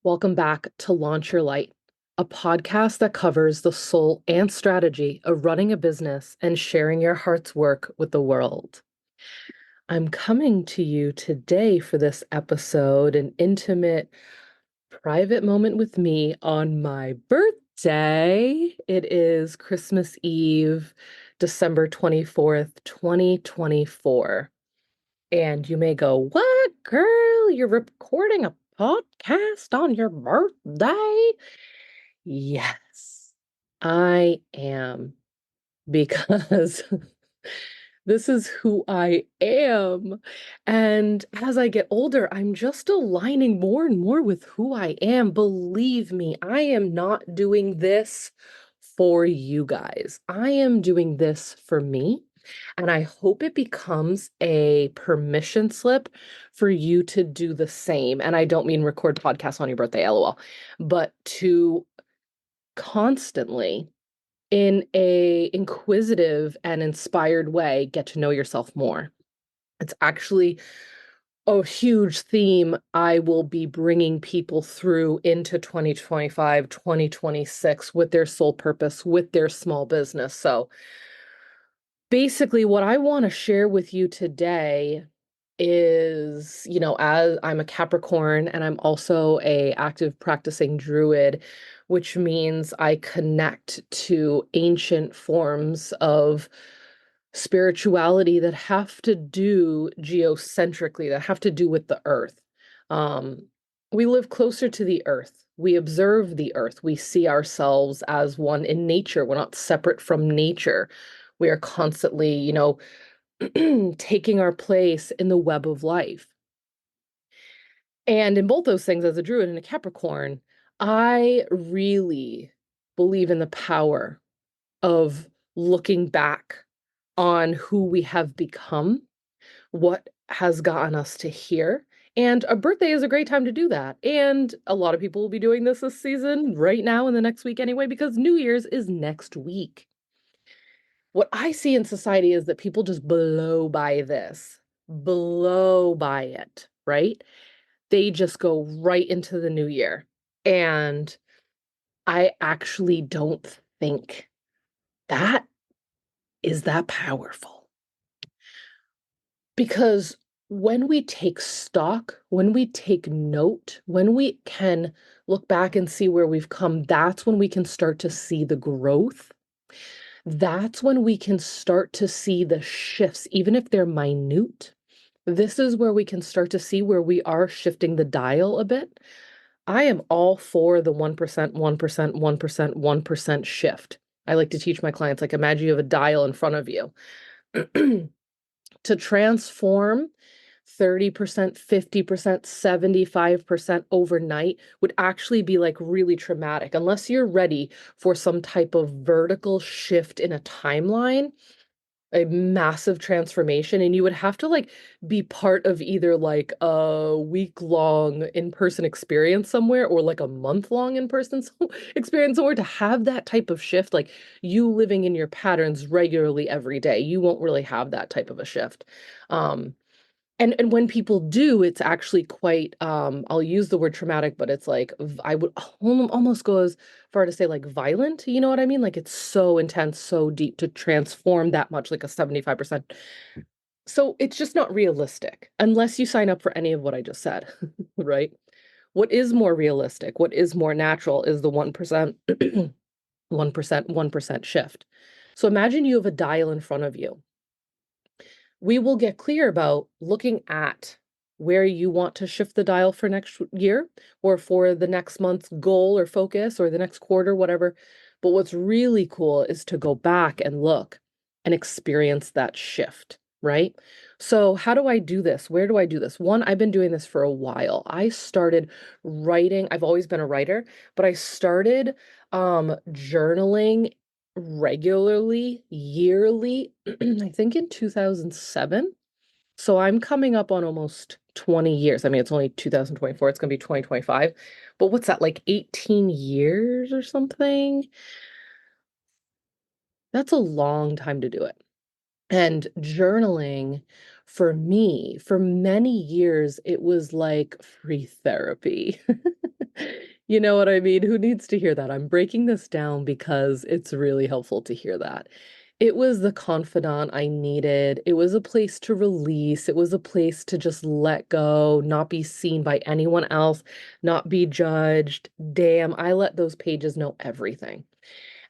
Welcome back to Launch Your Light, a podcast that covers the soul and strategy of running a business and sharing your heart's work with the world. I'm coming to you today for this episode, an intimate, private moment with me on my birthday. It is Christmas Eve, December 24th, 2024. And you may go, "What, girl? You're recording a podcast on your birthday?" Yes, I am, because this is who I am. And as I get older, I'm just aligning more and more with who I am. Believe me, I am not doing this for you guys. I am doing this for me. And I hope it becomes a permission slip for you to do the same. And I don't mean record podcasts on your birthday, LOL, but to constantly, in a inquisitive and inspired way, get to know yourself more. It's actually a huge theme I will be bringing people through into 2025, 2026 with their soul purpose, with their small business. So basically, what I want to share with you today is, as I'm a Capricorn and I'm also a active practicing Druid, which means I connect to ancient forms of spirituality that have to do geocentrically, that have to do with the earth. Um, we live closer to the earth. We observe the earth. We see ourselves as one in nature. We're not separate from nature. We are constantly, taking our place in the web of life. And in both those things, as a Druid and a Capricorn, I really believe in the power of looking back on who we have become, what has gotten us to here. And a birthday is a great time to do that. And a lot of people will be doing this season right now in the next week anyway, because New Year's is next week. What I see in society is that people just blow by this, blow by it, right? They just go right into the new year. And I actually don't think that is that powerful. Because when we take stock, when we take note, when we can look back and see where we've come, that's when we can start to see the growth. That's when we can start to see the shifts, even if they're minute. This is where we can start to see where we are shifting the dial a bit. I am all for the 1%, 1%, 1%, 1% shift. I like to teach my clients, like, imagine you have a dial in front of you. To transform 30%, 50%, 75% overnight would actually be like really traumatic unless you're ready for some type of vertical shift in a timeline, a massive transformation, and you would have to like be part of either like a week-long in-person experience somewhere or like a month-long in-person experience somewhere to have that type of shift. Like, you living in your patterns regularly every day, you won't really have that type of a shift. Um and when people do, it's actually quite, I'll use the word traumatic, but it's like, I would almost go as far to say like violent, you know what I mean? Like, it's so intense, so deep to transform that much, like a 75%. So it's just not realistic unless you sign up for any of what I just said, right? What is more realistic, what is more natural is the 1%, 1%, 1% shift. So imagine you have a dial in front of you. We will get clear about looking at where you want to shift the dial for next year or for the next month's goal or focus or the next quarter, whatever. But what's really cool is to go back and look and experience that shift, right? So, how do I do this? Where do I do this? One, I've been doing this for a while. I started writing, I've always been a writer, but I started journaling regularly, yearly, I think in 2007. So I'm coming up on almost 20 years. I mean, it's only 2024, it's going to be 2025. But what's that, like 18 years or something? That's a long time to do it. And journaling, for me, for many years, it was like free therapy. You know what I mean? Who needs to hear that? I'm breaking this down because it's really helpful to hear that. It was the confidant I needed. It was a place to release. It was a place to just let go, not be seen by anyone else, not be judged. Damn, I let those pages know everything.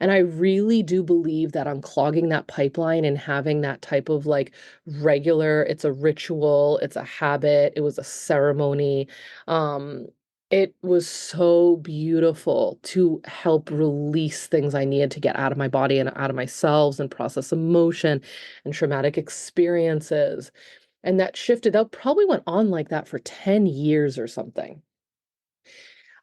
And I really do believe that unclogging that pipeline and having that type of like regular, it's a ritual, it's a habit, it was a ceremony. Um, it was so beautiful to help release things I needed to get out of my body and out of myself and process emotion and traumatic experiences. And that shifted, that probably went on like that for 10 years or something.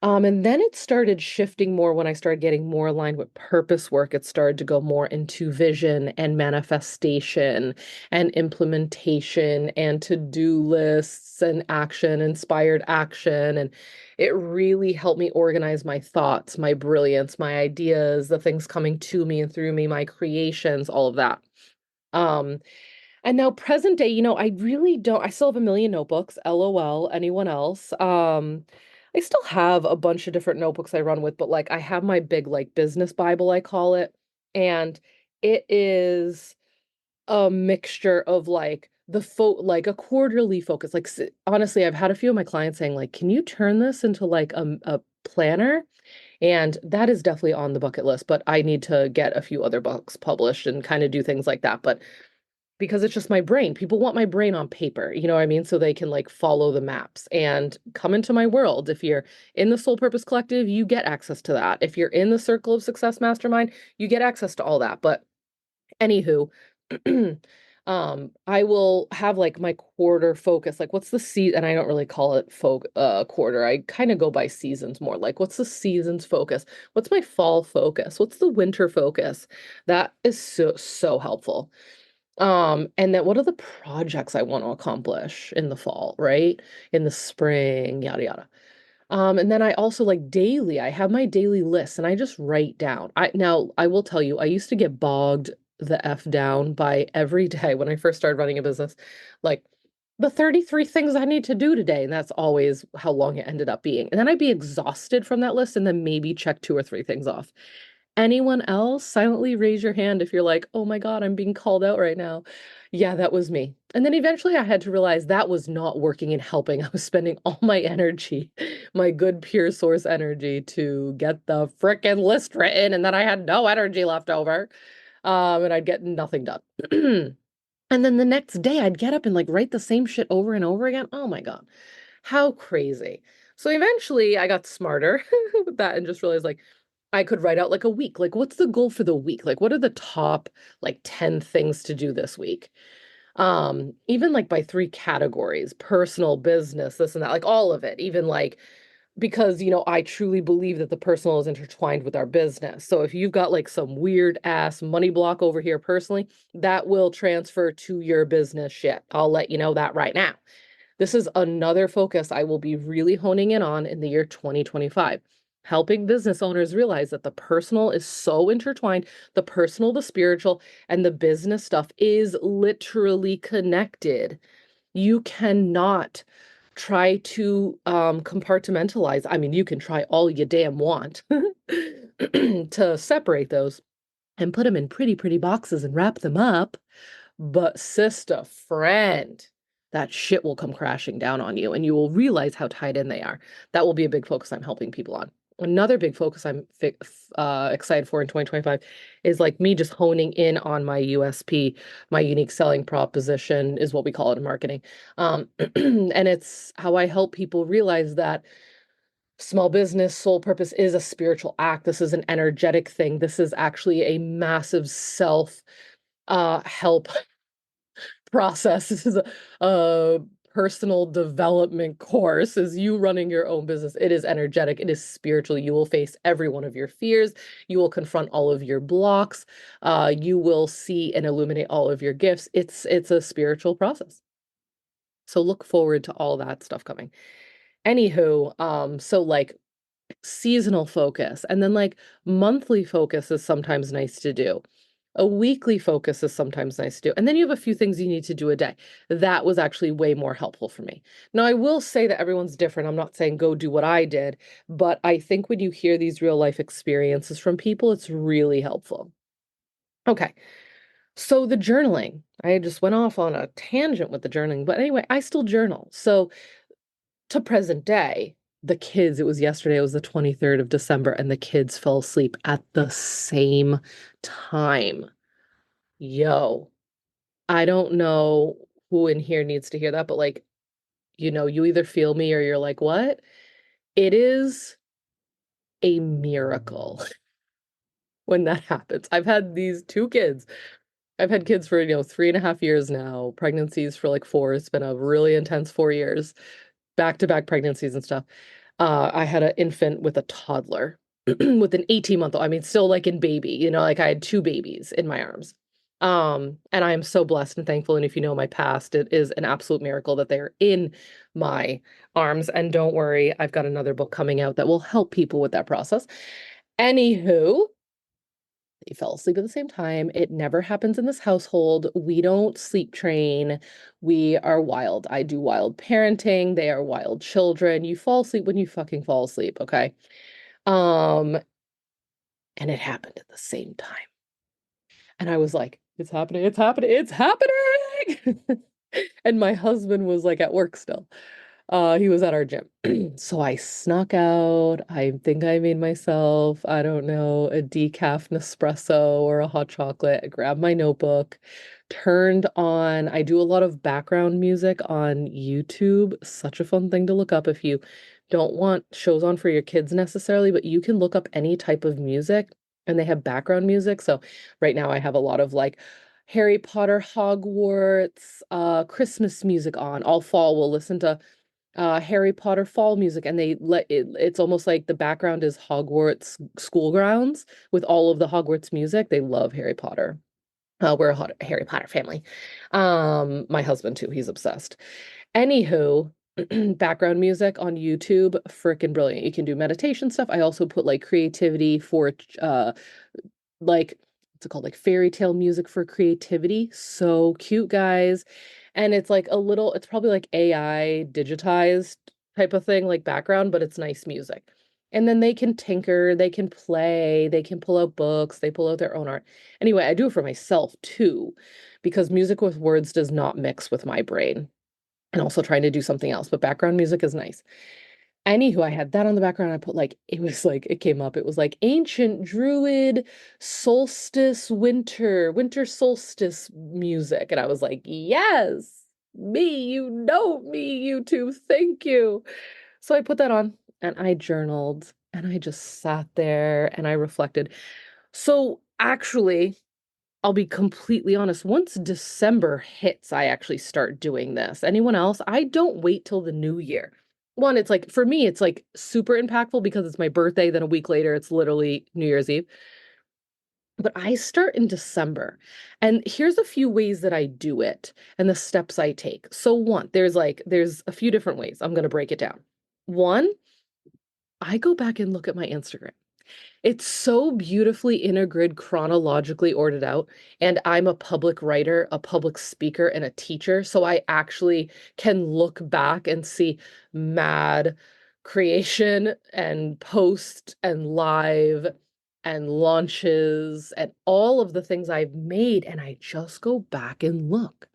And then it started shifting more when I started getting more aligned with purpose work. It started to go more into vision and manifestation and implementation and to-do lists and action, inspired action. And it really helped me organize my thoughts, my brilliance, my ideas, the things coming to me and through me, my creations, all of that. Um, and now present day, I really don't I still have a million notebooks, LOL, anyone else? I still have a bunch of different notebooks I run with, but, like, I have my big, like, business Bible, I call it, and it is a mixture of, like, like, a quarterly focus, like, honestly, I've had a few of my clients saying, like, "Can you turn this into, like, a planner?" And that is definitely on the bucket list, but I need to get a few other books published and kinda do things like that, but because it's just my brain. People want my brain on paper, you know what I mean? So they can like follow the maps and come into my world. If you're in the Soul Purpose Collective, you get access to that. If you're in the Circle of Success Mastermind, you get access to all that. But anywho, I will have like my quarter focus. Like what's the season? And I don't really call it quarter. I kind of go by seasons more. Like what's the season's focus? What's my fall focus? What's the winter focus? That is so helpful. And then what are the projects I want to accomplish in the fall, right? In the spring, yada yada. And then I also like daily, I have my daily list and I just write down. I will tell you, I used to get bogged the F down by every day when I first started running a business, like the 33 things I need to do today. And that's always how long it ended up being. And then I'd be exhausted from that list and then maybe check two or three things off. Anyone else? Silently raise your hand if you're like, "Oh my God, I'm being called out right now." Yeah, that was me. And then eventually I had to realize that was not working and helping. I was spending all my energy, my good pure source energy to get the frickin' list written, and then I had no energy left over. And I'd get nothing done. And then the next day I'd get up and like write the same shit over and over again. Oh my God. How crazy. So eventually I got smarter with that and just realized like I could write out like a week. Like, what's the goal for the week? Like, what are the top like 10 things to do this week? Even like by three categories, personal, business, this and that, like all of it, even like because I truly believe that the personal is intertwined with our business. So if you've got like some weird ass money block over here personally, that will transfer to your business shit. I'll let you know that right now. This is another focus I will be really honing in on in the year 2025. Helping business owners realize that the personal is so intertwined, the personal, the spiritual, and the business stuff is literally connected. You cannot try to compartmentalize. I mean, you can try all you damn want to separate those and put them in pretty boxes and wrap them up. But sister friend, that shit will come crashing down on you and you will realize how tied in they are. That will be a big focus I'm helping people on. Another big focus I'm excited for in 2025 is like me just honing in on my USP, my unique selling proposition is what we call it in marketing. And it's how I help people realize that small business soul purpose is a spiritual act. This is an energetic thing. This is actually a massive self help process. This is a personal development course is you running your own business. It is energetic. It is spiritual. You will face every one of your fears. You will confront all of your blocks. You will see and illuminate all of your gifts. It's a spiritual process. So look forward to all that stuff coming. Anywho, so like seasonal focus and then like monthly focus is sometimes nice to do. A weekly focus is sometimes nice to do. And then you have a few things you need to do a day. That was actually way more helpful for me. Now, I will say that everyone's different. I'm not saying go do what I did, but I think when you hear these real life experiences from people, it's really helpful. Okay. So the journaling, I just went off on a tangent with the journaling, but anyway, I still journal. So to present day, the kids, it was yesterday, it was the 23rd of December, and the kids fell asleep at the same time. Yo, I don't know who in here needs to hear that, but like, you either feel me or you're like, what? It is a miracle when that happens. I've had these two kids. I've had kids for, 3.5 years now, pregnancies for like four. It's been a really intense 4 years, back-to-back pregnancies and stuff. I had an infant with a toddler, with an 18-month-old. I mean, still like in baby, like I had two babies in my arms. And I am so blessed and thankful. And if you know my past, it is an absolute miracle that they're in my arms. And don't worry, I've got another book coming out that will help people with that process. Anywho, they fell asleep at the same time. It never happens in this household. We don't sleep train. We are wild. I do wild parenting. They are wild children. You fall asleep when you fucking fall asleep, okay? Um, and it happened at the same time. And I was like, it's happening, it's happening, it's happening. And my husband was like at work still. He was at our gym. So I snuck out. I think I made myself, I don't know, a decaf Nespresso or a hot chocolate. I grabbed my notebook, turned on, I do a lot of background music on YouTube. Such a fun thing to look up if you don't want shows on for your kids necessarily, but you can look up any type of music and they have background music. So right now I have a lot of like Harry Potter, Hogwarts, Christmas music on. All fall we'll listen to Harry Potter fall music, and it's almost like the background is Hogwarts school grounds with all of the Hogwarts music. They love Harry Potter. We're a Harry Potter family. My husband too, he's obsessed. Anywho, background music on YouTube, freaking brilliant. You can do meditation stuff. I also put like creativity for like what's it called? Like fairy tale music for creativity. So cute, guys. And it's like it's probably like AI digitized type of thing, like background, but it's nice music. And then they can tinker, they can play, they can pull out books, they pull out their own art. Anyway, I do it for myself too, because music with words does not mix with my brain. And also trying to do something else, but background music is nice. Anywho, I had that on the background. I put like, it was like, it came up. It was like ancient Druid solstice winter solstice music. And I was like, yes, me, you know me, YouTube, thank you. So I put that on and I journaled and I just sat there and I reflected. So actually, I'll be completely honest, once December hits, I actually start doing this. Anyone else? I don't wait till the new year. One, it's like, for me, it's like super impactful because it's my birthday. Then a week later, it's literally New Year's Eve. But I start in December. And here's a few ways that I do it and the steps I take. So one, there's a few different ways. I'm going to break it down. One, I go back and look at my Instagram. It's so beautifully in a grid, chronologically ordered out. And I'm a public writer, a public speaker, and a teacher. So I actually can look back and see mad creation and post and live and launches and all of the things I've made. And I just go back and look.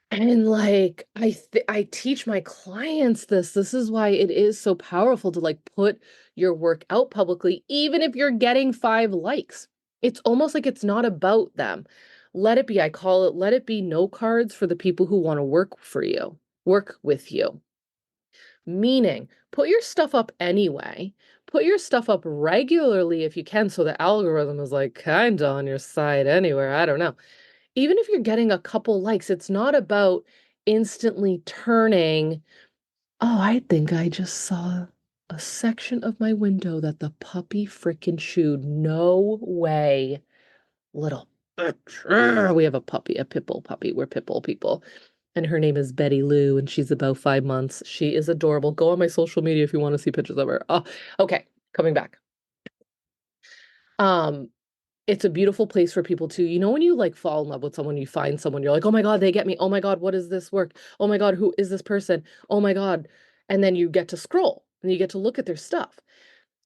And like I teach my clients this. This is why it is so powerful to like put your work out publicly, even if you're getting 5 likes. It's almost like it's not about them. Let it be. I call it let it be no cards for the people who want to work for you, work with you. Meaning, put your stuff up anyway. Put your stuff up regularly if you can, so the algorithm is like kind of on your side anywhere. I don't know. Even if you're getting a couple likes, it's not about instantly turning, oh, I think I just saw a section of my window that the puppy frickin' chewed. No way. Little bitch. We have a puppy, a pit bull puppy. We're pit bull people. And her name is Betty Lou, and she's about 5 months. She is adorable. Go on my social media if you want to see pictures of her. Oh, okay. Coming back. Um, It's a beautiful place for people to, when you like fall in love with someone, you find someone, you're like, oh my God, they get me. Oh my God, what is this work? Oh my God, who is this person? Oh my God. And then you get to scroll and you get to look at their stuff.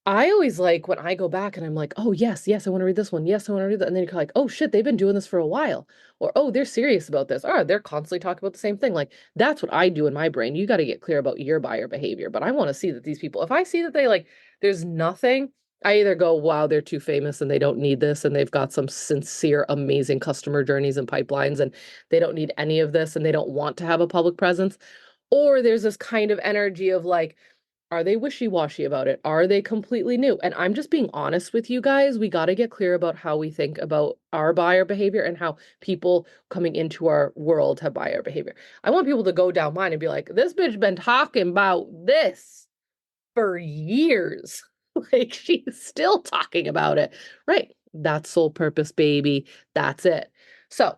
I always like when I go back and I'm like, oh yes, yes, I want to read this one. Yes, I want to read that. And then you're like, oh shit, they've been doing this for a while. Or oh, they're serious about this. Or they're constantly talking about the same thing. Like that's what I do in my brain. You got to get clear about your buyer behavior. But I want to see that these people, if I see that they like, there's nothing, I either go, wow, they're too famous and they don't need this. And they've got some sincere, amazing customer journeys and pipelines and they don't need any of this and they don't want to have a public presence. Or there's this kind of energy of like, are they wishy-washy about it? Are they completely new? And I'm just being honest with you guys. We got to get clear about how we think about our buyer behavior and how people coming into our world have buyer behavior. I want people to go down mine and be like, this bitch been talking about this for years. Like she's still talking about it. Right. That's soul purpose, baby. That's it. So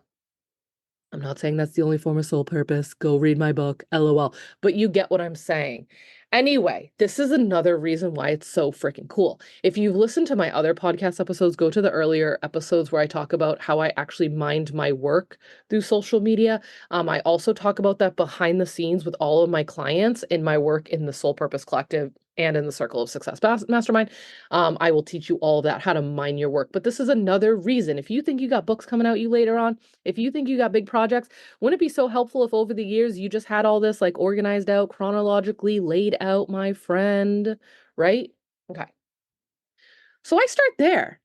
I'm not saying that's the only form of soul purpose. Go read my book, LOL. But you get what I'm saying. Anyway, this is another reason why it's so freaking cool. If you've listened to my other podcast episodes, go to the earlier episodes where I talk about how I actually mind my work through social media. I also talk about that behind the scenes with all of my clients in my work in the Soul Purpose Collective and in the Circle of Success Mastermind. I will teach you all of that, how to mind your work. But this is another reason. If you think you got books coming out you later on, if you think you got big projects, wouldn't it be so helpful if over the years you just had all this like organized out, chronologically laid out, my friend, right? Okay. So I start there.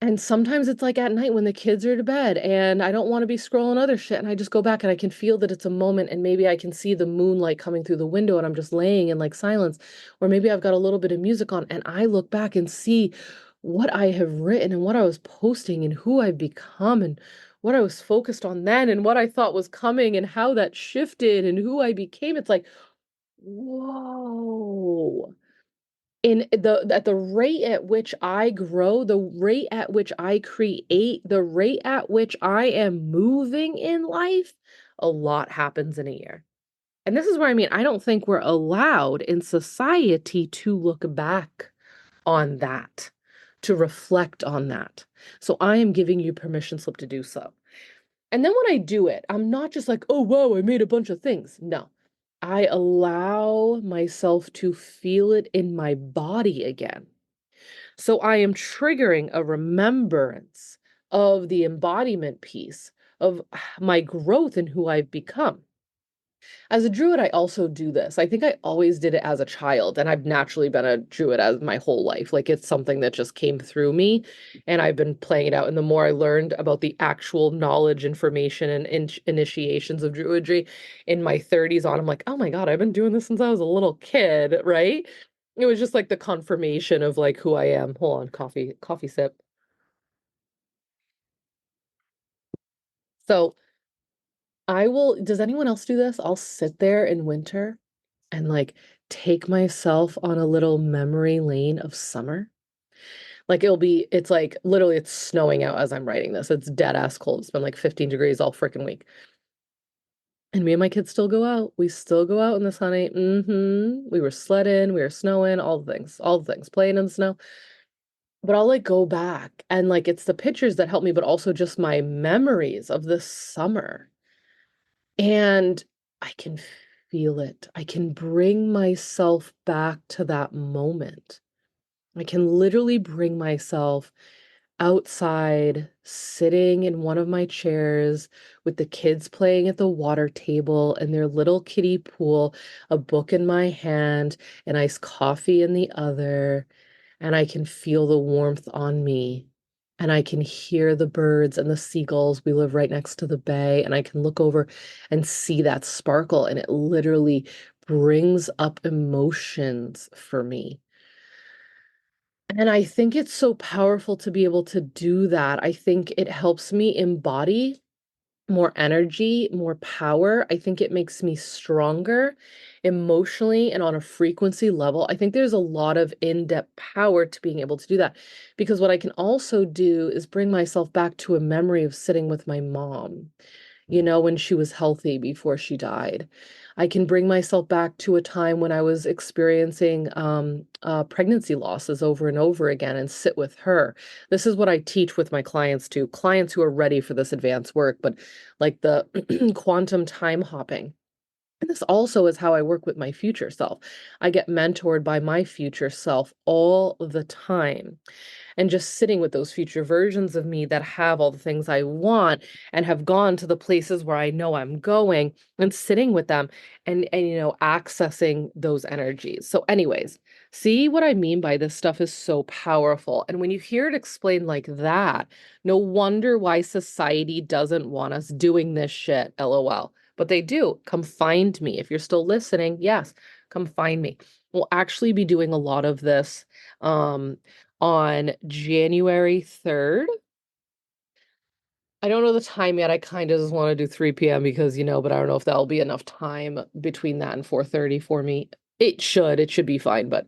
And sometimes it's like at night when the kids are to bed and I don't want to be scrolling other shit. And I just go back and I can feel that it's a moment and maybe I can see the moonlight coming through the window and I'm just laying in like silence. Or maybe I've got a little bit of music on and I look back and see what I have written and what I was posting and who I've become and what I was focused on then and what I thought was coming and how that shifted and who I became. It's like, whoa, in the at the rate at which I grow, the rate at which I create, the rate at which I am moving in life, a lot happens in a year. And this is where I mean, I don't think we're allowed in society to look back on that, to reflect on that. So I am giving you permission slip to do so. And then when I do it, I'm not just like, oh, wow, I made a bunch of things. No, I allow myself to feel it in my body again. So I am triggering a remembrance of the embodiment piece of my growth and who I've become. As a druid, I also do this. I think I always did it as a child, and I've naturally been a druid as my whole life. Like it's something that just came through me, and I've been playing it out. And the more I learned about the actual knowledge, information, and initiations of druidry in my 30s on, I'm like, oh my God, I've been doing this since I was a little kid, right? It was just like the confirmation of like who I am. Hold on, coffee sip. So does anyone else do this? I'll sit there in winter and like take myself on a little memory lane of summer. Like it's like literally it's snowing out as I'm writing this. It's dead ass cold. It's been like 15 degrees all freaking week. And me and my kids still go out. We still go out in the sunny. We were sledding, we were snowing, all the things, playing in the snow. But I'll like go back and like it's the pictures that help me, but also just my memories of the summer. And I can feel it. I can bring myself back to that moment. I can literally bring myself outside, sitting in one of my chairs with the kids playing at the water table in their little kiddie pool, a book in my hand, an iced coffee in the other, and I can feel the warmth on me. And I can hear the birds and the seagulls. We live right next to the bay, and I can look over and see that sparkle, and it literally brings up emotions for me. And I think it's so powerful to be able to do that. I think it helps me embody more energy, more power. I think it makes me stronger emotionally and on a frequency level. I think there's a lot of in-depth power to being able to do that because what I can also do is bring myself back to a memory of sitting with my mom when she was healthy before she died. I can bring myself back to a time when I was experiencing pregnancy losses over and over again and sit with her. This is what I teach with my clients too, clients who are ready for this advanced work, but like the quantum time hopping. And this also is how I work with my future self. I get mentored by my future self all the time, and just sitting with those future versions of me that have all the things I want and have gone to the places where I know I'm going, and sitting with them and accessing those energies. So anyways, see what I mean by this stuff is so powerful. And when you hear it explained like that, no wonder why society doesn't want us doing this shit, LOL. But they do. Come find me. If you're still listening, yes, come find me. We'll actually be doing a lot of this um on January 3rd. I don't know the time yet. I kind of just want to do 3 p.m. because, but I don't know if that'll be enough time between that and 4:30 for me. It should be fine, but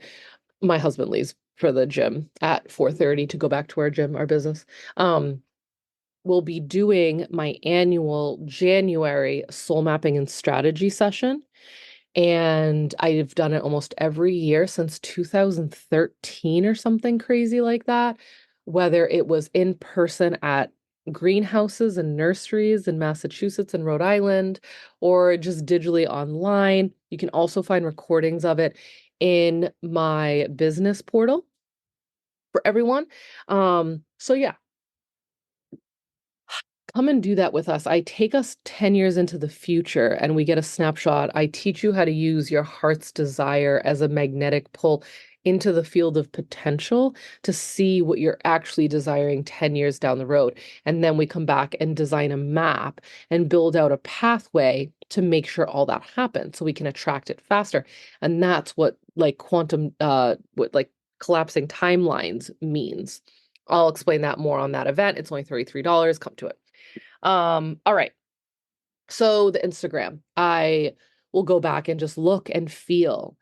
my husband leaves for the gym at 4:30 to go back to our gym, our business. Um, we'll be doing my annual January soul mapping and strategy session. And I've done it almost every year since 2013 or something crazy like that, whether it was in person at greenhouses and nurseries in Massachusetts and Rhode Island, or just digitally online. You can also find recordings of it in my business portal for everyone. So yeah, come and do that with us. I take us 10 years into the future and we get a snapshot. I teach you how to use your heart's desire as a magnetic pull into the field of potential to see what you're actually desiring 10 years down the road. And then we come back and design a map and build out a pathway to make sure all that happens so we can attract it faster. And that's what like quantum, what like collapsing timelines means. I'll explain that more on that event. It's only $33. Come to it. All right. So the Instagram, I will go back and just look and feel.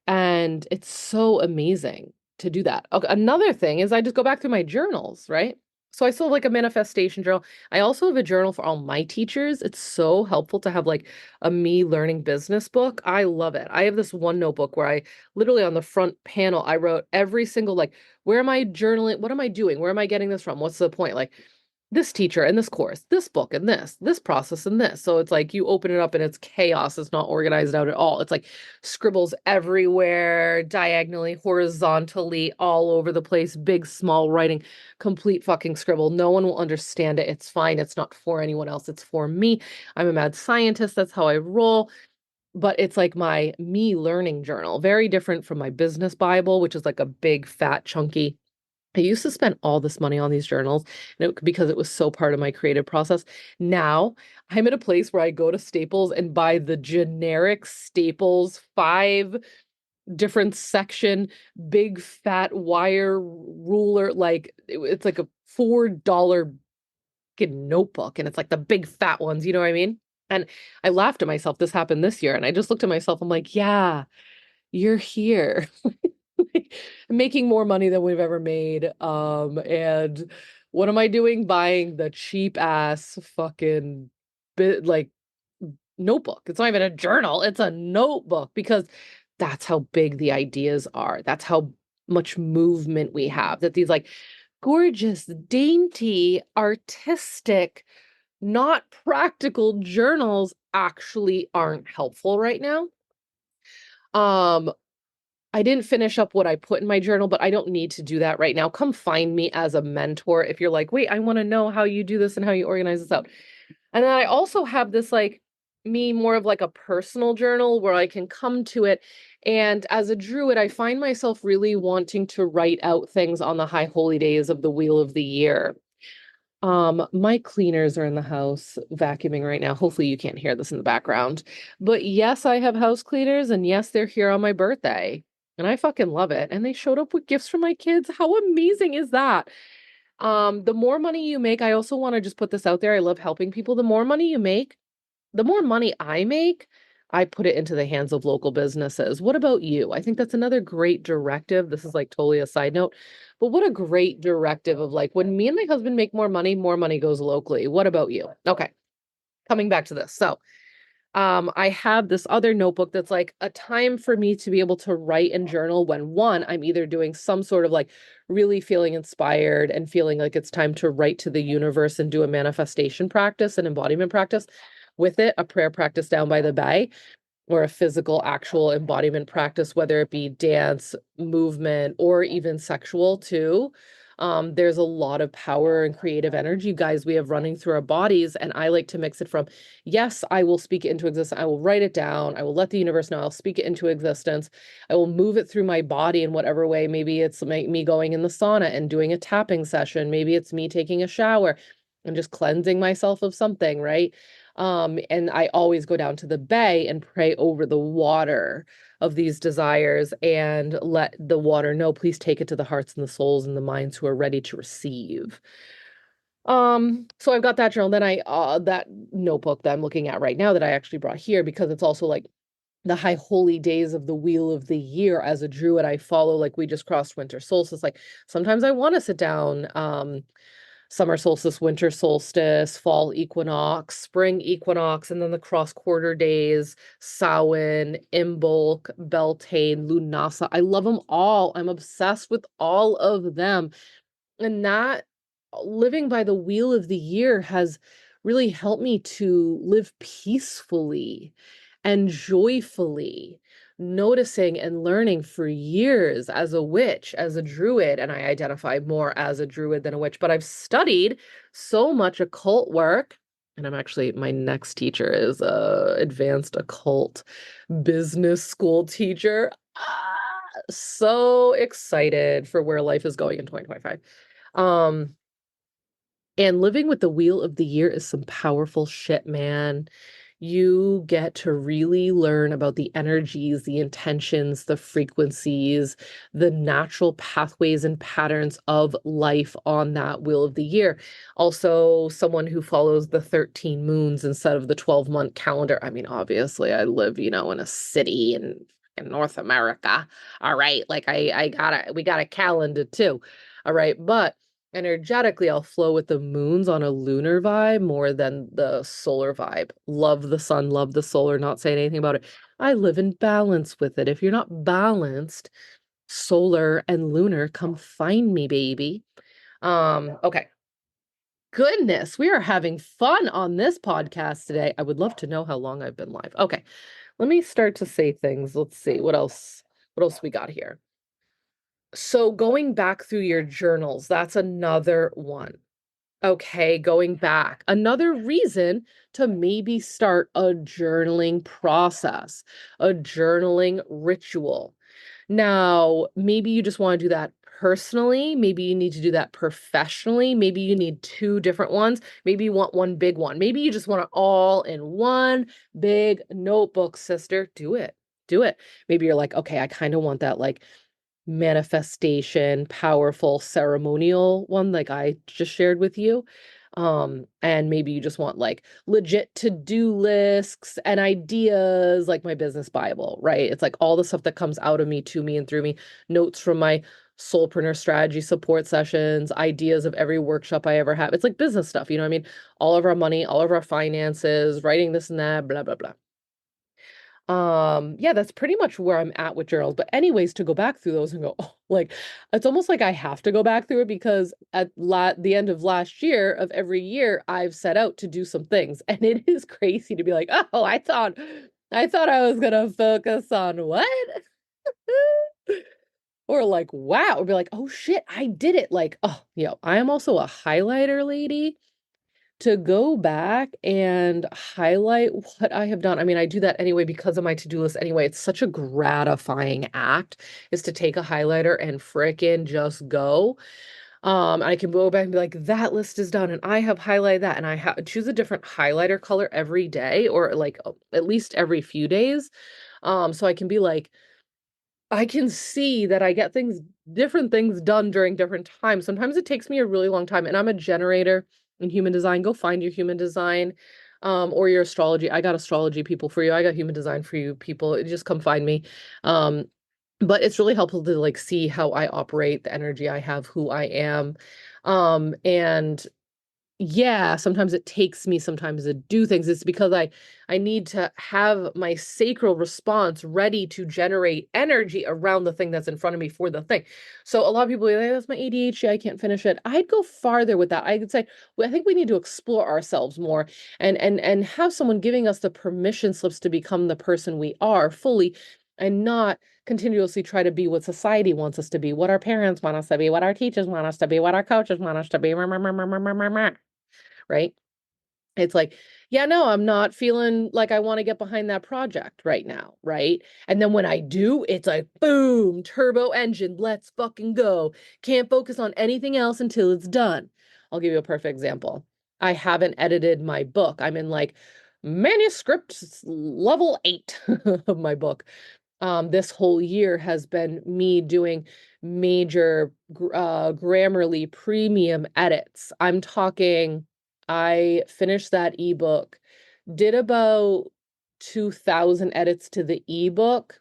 And it's so amazing to do that. Okay, another thing is I just go back through my journals, right? So I still have like a manifestation journal. I also have a journal for all my teachers. It's so helpful to have like a me learning business book. I love it. I have this one notebook where I literally on the front panel, I wrote every single like, where am I journaling? What am I doing? Where am I getting this from? What's the point? Like this teacher and this course, this book and this process and this. So it's like you open it up and it's chaos. It's not organized out at all. It's like scribbles everywhere, diagonally, horizontally, all over the place, big, small writing, complete fucking scribble. No one will understand it. It's fine. It's not for anyone else. It's for me. I'm a mad scientist. That's how I roll. But it's like my me learning journal, very different from my business Bible, which is like a big, fat, chunky. I used to spend all this money on these journals because it was so part of my creative process. Now I'm at a place where I go to Staples and buy the generic Staples 5 different section, big fat wire ruler. Like it's like a $4 notebook and it's like the big fat ones. You know what I mean? And I laughed at myself. This happened this year. And I just looked at myself. I'm like, yeah, you're here. Making more money than we've ever made. And what am I doing? Buying the cheap ass fucking bit like notebook. It's not even a journal, it's a notebook because that's how big the ideas are. That's how much movement we have. That these like gorgeous, dainty, artistic, not practical journals actually aren't helpful right now. Um, I didn't finish up what I put in my journal, but I don't need to do that right now. Come find me as a mentor if you're like, wait, I want to know how you do this and how you organize this out. And then I also have this like me more of like a personal journal where I can come to it. And as a druid, I find myself really wanting to write out things on the high holy days of the wheel of the year. My cleaners are in the house vacuuming right now. Hopefully you can't hear this in the background. But yes, I have house cleaners and yes, they're here on my birthday. And I fucking love it. And they showed up with gifts for my kids. How amazing is that? The more money you make, I also want to just put this out there. I love helping people. The more money you make, the more money I make, I put it into the hands of local businesses. What about you? I think that's another great directive. This is like totally a side note, but what a great directive of like when me and my husband make more money goes locally. What about you? Okay. coming back to this. So, I have this other notebook that's like a time for me to be able to write and journal when one, I'm either doing some sort of like really feeling inspired and feeling like it's time to write to the universe and do a manifestation practice and embodiment practice with it, a prayer practice down by the bay, or a physical actual embodiment practice, whether it be dance, movement, or even sexual too. There's a lot of power and creative energy, guys, we have running through our bodies. And I like to mix it from, yes, I will speak it into existence. I will write it down. I will let the universe know. I'll speak it into existence. I will move it through my body in whatever way. Maybe it's me going in the sauna and doing a tapping session. Maybe it's me taking a shower and just cleansing myself of something, right? And I always go down to the bay and pray over the water of these desires and let the water know, please take it to the hearts and the souls and the minds who are ready to receive. So I've got that journal. Then that notebook that I'm looking at right now that I actually brought here because it's also like the high holy days of the wheel of the year. As a Druid, I follow, like, we just crossed winter solstice. Like, sometimes I want to sit down, summer solstice, winter solstice, fall equinox, spring equinox, and then the cross quarter days, Samhain, Imbolc, Beltane, Lunasa. I love them all. I'm obsessed with all of them. And that living by the wheel of the year has really helped me to live peacefully and joyfully, noticing and learning for years as a witch, as a druid, and I identify more as a druid than a witch, but I've studied so much occult work. And my next teacher is a advanced occult business school teacher. So excited for where life is going in 2025. Um, and living with the wheel of the year is some powerful shit, man. You get to really learn about the energies, the intentions, the frequencies, the natural pathways and patterns of life on that wheel of the year. Also, someone who follows the 13 moons instead of the 12-month calendar. I mean, obviously, I live, in a city in North America. All right. Like we got a calendar too. All right. But energetically, I'll flow with the moons on a lunar vibe more than the solar vibe. Love the sun, love the solar, not saying anything about it. I live in balance with it. If you're not balanced, solar and lunar, come find me, baby. Okay. Goodness, we are having fun on this podcast today. I would love to know how long I've been live. Okay. Let me start to say things. Let's see what else we got here. So going back through your journals, that's another one. Okay, going back. Another reason to maybe start a journaling process, a journaling ritual. Now, maybe you just want to do that personally. Maybe you need to do that professionally. Maybe you need two different ones. Maybe you want one big one. Maybe you just want it all in one big notebook, sister. Do it. Do it. Maybe you're like, okay, I kind of want that like manifestation, powerful ceremonial one like I just shared with you. And maybe you just want like legit to-do lists and ideas like my business Bible, right? It's like all the stuff that comes out of me, to me, and through me, notes from my soulpreneur strategy support sessions, ideas of every workshop I ever have. It's like business stuff, you know what I mean? All of our money, all of our finances, writing this and that, blah, blah, blah. Yeah, that's pretty much where I'm at with journals. But anyways, to go back through those and go, oh, like, it's almost like I have to go back through it because at the end of last year of every year, I've set out to do some things. And it is crazy to be like, oh, I thought I was gonna focus on what? Or like, wow, or be like, oh shit, I did it. Like, oh, I am also a highlighter lady. To go back and highlight what I have done. I mean, I do that anyway because of my to-do list anyway. It's such a gratifying act is to take a highlighter and frickin' just go. I can go back and be like, that list is done and I have highlighted that and I choose a different highlighter color every day or like at least every few days. So I can be like, I can see that I get different things done during different times. Sometimes it takes me a really long time, and I'm a generator in human design. Go find your human design, or your astrology. I got astrology people for you. I got human design for you people. Just come find me. Um, but it's really helpful to like see how I operate, the energy I have, who I am. And Yeah, sometimes it takes me sometimes to do things. It's because I need to have my sacral response ready to generate energy around the thing that's in front of me for the thing. So a lot of people are like, that's my ADHD, I can't finish it. I'd go farther with that. I would say, well, I think we need to explore ourselves more and have someone giving us the permission slips to become the person we are fully and not continuously try to be what society wants us to be, what our parents want us to be, what our teachers want us to be, what our coaches want us to be. Right? It's like, yeah, no, I'm not feeling like I want to get behind that project right now, right? And then when I do, it's like, boom, turbo engine, let's fucking go. Can't focus on anything else until it's done. I'll give you a perfect example. I haven't edited my book. I'm in like manuscript level 8 of my book. This whole year has been me doing major Grammarly premium edits. I'm talking, I finished that ebook, did about 2,000 edits to the ebook,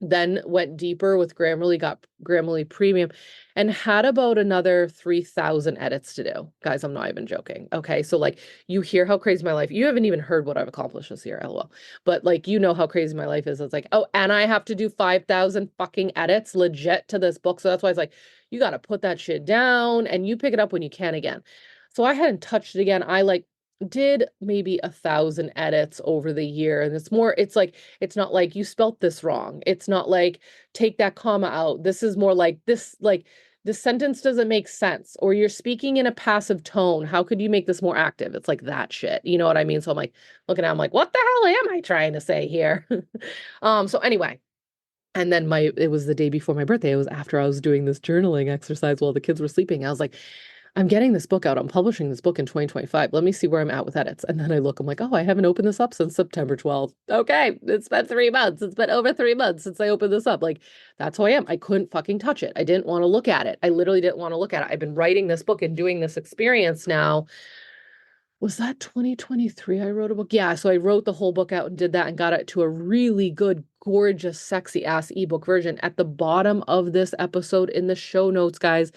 then went deeper with Grammarly, got Grammarly Premium, and had about another 3,000 edits to do. Guys, I'm not even joking. Okay. So, like, you hear how crazy my life, you haven't even heard what I've accomplished this year, lol. But, like, you know how crazy my life is. It's like, oh, and I have to do 5,000 fucking edits legit to this book. So that's why it's like, you got to put that shit down and you pick it up when you can again. So I hadn't touched it again. I like did maybe 1,000 edits over the year. And it's more, it's like, it's not like you spelt this wrong. It's not like take that comma out. This is more like this, like this sentence doesn't make sense, or you're speaking in a passive tone. How could you make this more active? It's like that shit. You know what I mean? So I'm like looking at, I'm like, what the hell am I trying to say here? So anyway, and then it was the day before my birthday. It was after I was doing this journaling exercise while the kids were sleeping. I was like, I'm getting this book out. I'm publishing this book in 2025. Let me see where I'm at with edits. And then I look, I'm like, oh, I haven't opened this up since September 12th. Okay, it's been 3 months. It's been over 3 months since I opened this up. Like, that's who I am. I couldn't fucking touch it. I didn't want to look at it. I literally didn't want to look at it. I've been writing this book and doing this experience now. Was that 2023 I wrote a book? Yeah, so I wrote the whole book out and did that and got it to a really good, gorgeous, sexy ass ebook version. At the bottom of this episode in the show notes, guys,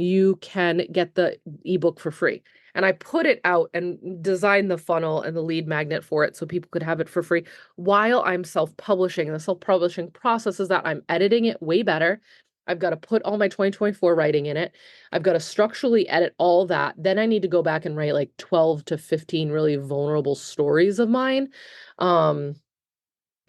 you can get the ebook for free. And I put it out and designed the funnel and the lead magnet for it so people could have it for free while I'm self-publishing. And the self-publishing process is that I'm editing it way better. I've got to put all my 2024 writing in it. I've got to structurally edit all that. Then I need to go back and write like 12 to 15 really vulnerable stories of mine.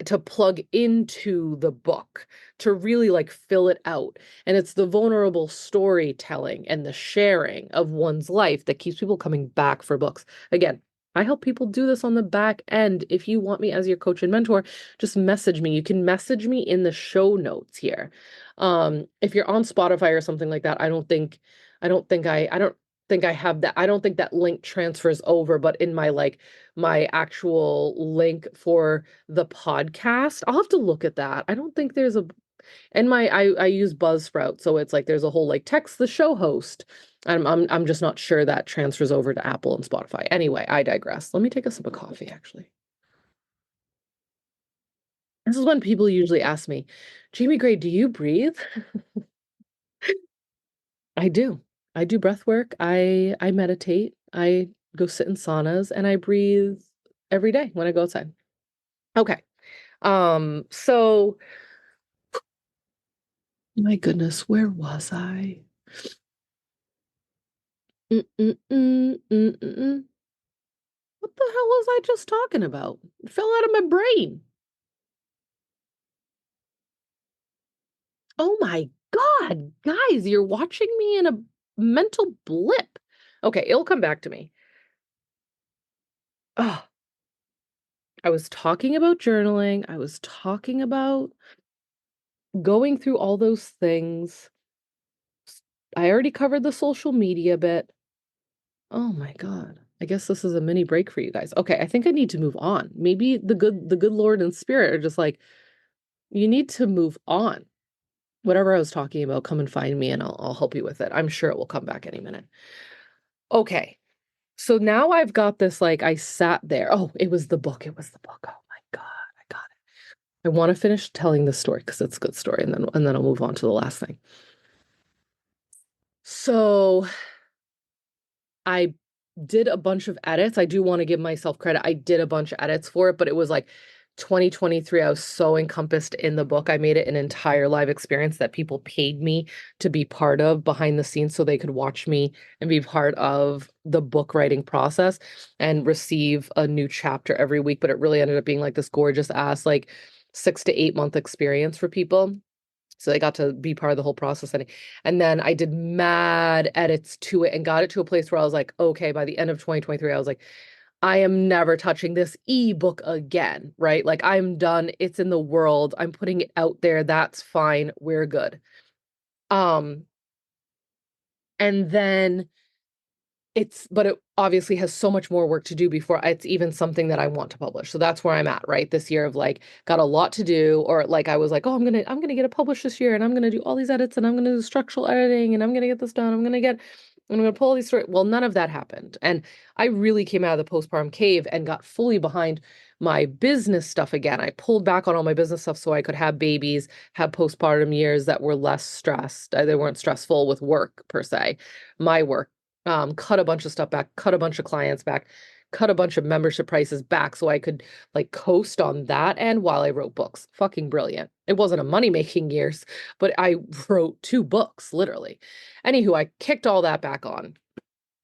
To plug into the book, to really like fill it out. And it's the vulnerable storytelling and the sharing of one's life that keeps people coming back for books. Again, I help people do this on the back end. If you want me as your coach and mentor, just message me. You can message me in the show notes here. If you're on Spotify or something like that, I don't think I have that. I don't think that link transfers over, but in my like my actual link for the podcast, I'll have to look at that. I don't think there's a and I use Buzzsprout, so it's like there's a whole like text the show host. I'm just not sure that transfers over to Apple and Spotify. Anyway, I digress. Let me take a sip of coffee actually. This is when people usually ask me, Jayme Gray, do you breathe? I do. I do breath work. I meditate. I go sit in saunas and I breathe every day when I go outside. Okay. So my goodness, where was I? Mm-mm-mm. What the hell was I just talking about? It fell out of my brain. Oh my God, guys, you're watching me in a mental blip. Okay, it'll come back to me. Oh, I was talking about journaling. I was talking about going through all those things. I already covered the social media bit. Oh my God. I guess this is a mini break for you guys. Okay, I think I need to move on. Maybe the good Lord and Spirit are just like, you need to move on. Whatever I was talking about, come and find me and I'll help you with it. I'm sure it will come back any minute. Okay. So now I've got this, like, I sat there. Oh, it was the book. It was the book. Oh my God, I got it. I want to finish telling this story because it's a good story, and then I'll move on to the last thing. So I did a bunch of edits. I do want to give myself credit. I did a bunch of edits for it, but it was like 2023. I was so encompassed in the book. I made it an entire live experience that people paid me to be part of behind the scenes so they could watch me and be part of the book writing process and receive a new chapter every week. But it really ended up being like this gorgeous ass, like 6 to 8 month experience for people. So they got to be part of the whole process. And then I did mad edits to it and got it to a place where I was like, okay, by the end of 2023, I was like, I am never touching this ebook again, right? Like I'm done. It's in the world. I'm putting it out there. That's fine. We're good. Um, and then but it obviously has so much more work to do before it's even something that I want to publish. So that's where I'm at, right? This year of like got a lot to do, or like I was like, oh, I'm gonna get it published this year and I'm gonna do all these edits and I'm gonna do structural editing and I'm gonna get this done. I'm gonna pull all these stories. Well, none of that happened. And I really came out of the postpartum cave and got fully behind my business stuff again. I pulled back on all my business stuff so I could have babies, have postpartum years that were less stressed. They weren't stressful with work per se, my work, cut a bunch of stuff back, cut a bunch of clients back, cut a bunch of membership prices back so I could like coast on that end while I wrote books. Fucking brilliant. It wasn't a money-making years, but I wrote 2 books, literally. Anywho, I kicked all that back on.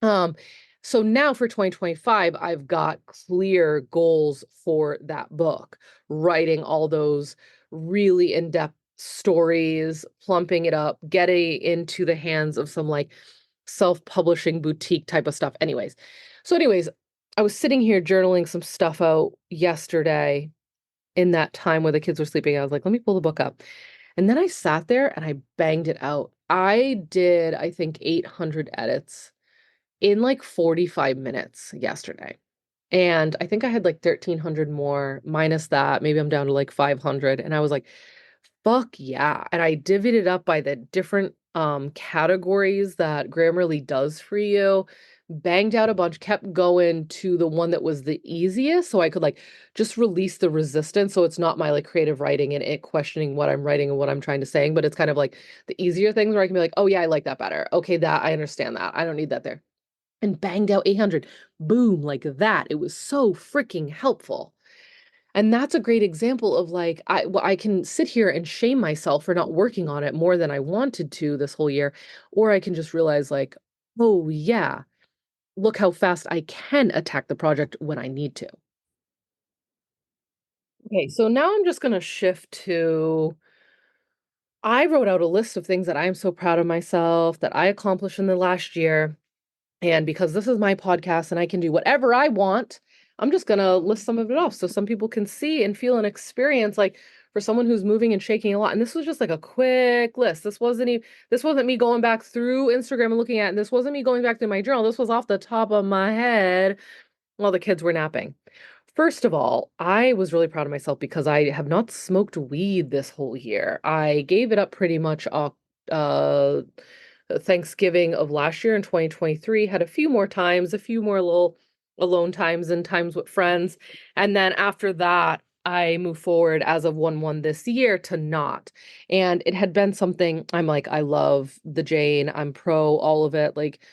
Um, so now for 2025, I've got clear goals for that book, writing all those really in-depth stories, plumping it up, getting into the hands of some like self-publishing boutique type of stuff. Anyways, I was sitting here journaling some stuff out yesterday in that time where the kids were sleeping. I was like, let me pull the book up. And then I sat there and I banged it out. I did, I think, 800 edits in like 45 minutes yesterday. And I think I had like 1,300 more minus that. Maybe I'm down to like 500. And I was like, fuck yeah. And I divvied it up by the different categories that Grammarly does for you. Banged out a bunch, kept going to the one that was the easiest so I could like just release the resistance. So it's not my like creative writing and it questioning what I'm writing and what I'm trying to say, but it's kind of like the easier things where I can be like, oh yeah, I like that better. Okay, that I understand that. I don't need that there. And banged out 800. Boom, like that. It was so freaking helpful. And that's a great example of like, I can sit here and shame myself for not working on it more than I wanted to this whole year. Or I can just realize like, oh yeah, look how fast I can attack the project when I need to. Okay, so now I'm just going to shift to, I wrote out a list of things that I am so proud of myself that I accomplished in the last year. And because this is my podcast and I can do whatever I want, I'm just going to list some of it off so some people can see and feel and experience like for someone who's moving and shaking a lot. And this was just like a quick list. This wasn't me going back through Instagram and looking at, and this wasn't me going back through my journal. This was off the top of my head while the kids were napping. First of all, I was really proud of myself because I have not smoked weed this whole year. I gave it up pretty much uh Thanksgiving of last year in 2023, had a few more times, a few more little alone times and times with friends. And then after that, I moved forward as of 1/1 this year to not. And it had been something I'm like, I love the Jane. I'm pro all of it. Like